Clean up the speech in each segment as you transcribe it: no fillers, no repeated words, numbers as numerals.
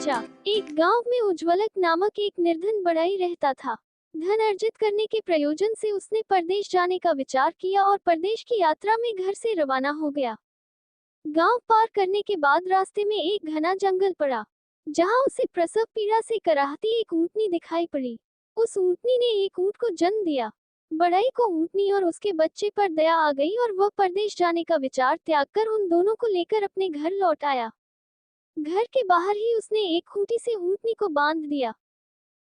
नीचा। एक गांव में उज्ज्वलक नामक एक निर्धन बढ़ई रहता था। धन अर्जित करने के प्रयोजन से उसने परदेश जाने का विचार किया और परदेश की यात्रा में घर से रवाना हो गया। गांव पार करने के बाद रास्ते में एक घना जंगल पड़ा, जहां उसे प्रसव पीड़ा से कराहती एक ऊंटनी दिखाई पड़ी। उस ऊंटनी ने एक ऊंट को जन्म दिया। बढ़ई को ऊंटनी और उसके बच्चे पर दया आ गई और वह परदेश जाने का विचार त्याग कर उन दोनों को लेकर अपने घर लौट आया। घर के बाहर ही उसने एक खूंटी से ऊंटनी को बांध दिया।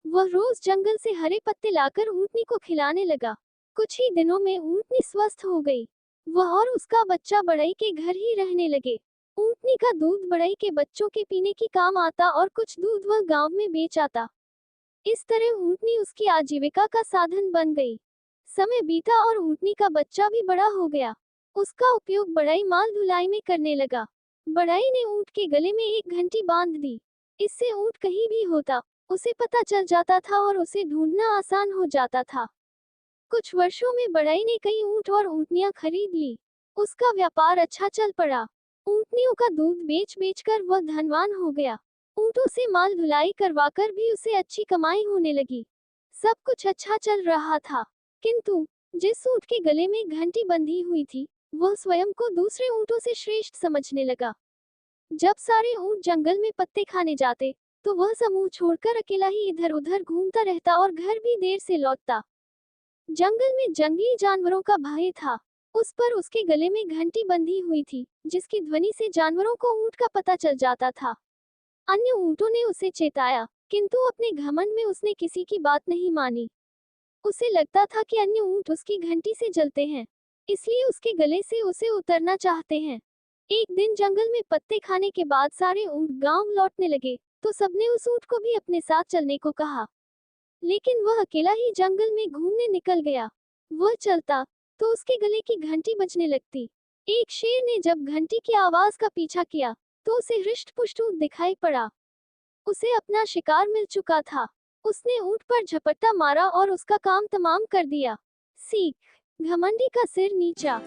वह रोज जंगल से हरे पत्ते लाकर ऊंटनी को खिलाने लगा। कुछ ही दिनों में ऊंटनी स्वस्थ हो गई। वह और उसका बच्चा बढ़ई के घर ही रहने लगे। ऊंटनी का दूध बढ़ई के बच्चों के पीने की काम आता और कुछ दूध वह गांव में बेच आता। इस तरह ऊंटनी उसकी आजीविका का साधन बन गई। समय बीता और ऊंटनी का बच्चा भी बड़ा हो गया। उसका उपयोग बढ़ई माल ढुलाई में करने लगा। बढ़ई ने ऊंट के गले में एक घंटी बांध दी। इससे ऊंट कहीं भी होता, उसे पता चल जाता था और उसे ढूंढना आसान हो जाता था। कुछ वर्षों में बढ़ई ने कई ऊंट और ऊंटनियां खरीद ली। उसका व्यापार अच्छा चल पड़ा। ऊंटनियों का दूध बेच बेचकर वह धनवान हो गया। ऊंटों से माल ढुलाई करवाकर भी उसे अच्छी कमाई होने लगी। सब कुछ अच्छा चल रहा था, किंतु जिस ऊंट के गले में घंटी बंधी हुई थी, वह स्वयं को दूसरे ऊंटों से श्रेष्ठ समझने लगा। जब सारे ऊंट जंगल में पत्ते खाने जाते, तो वह समूह छोड़कर अकेला ही इधर उधर घूमता रहता और घर भी देर से लौटता। जंगल में जंगली जानवरों का भय था। उस पर उसके गले में घंटी बंधी हुई थी, जिसकी ध्वनि से जानवरों को ऊंट का पता चल जाता था। अन्य ऊंटों ने उसे चेताया, किंतु अपने घमंड में उसने किसी की बात नहीं मानी। उसे लगता था कि अन्य ऊंट उसकी घंटी से जलते हैं, इसलिए उसके गले से उसे उतरना चाहते हैं। एक दिन जंगल में पत्ते खाने के बाद सारे ऊंट गांव लौटने लगे, तो सबने उस ऊंट को भी अपने साथ चलने को कहा। लेकिन वह अकेला ही जंगल में घूमने निकल गया। वह चलता तो उसके गले की घंटी बजने लगती। एक शेर ने जब घंटी की आवाज का पीछा किया, तो उसे हृष्ट-पुष्ट ऊंट दिखाई पड़ा। उसे अपना शिकार मिल चुका था। उसने ऊंट पर झपट्टा मारा और उसका काम तमाम कर दिया। सीख: घमंडी का सिर नीचा।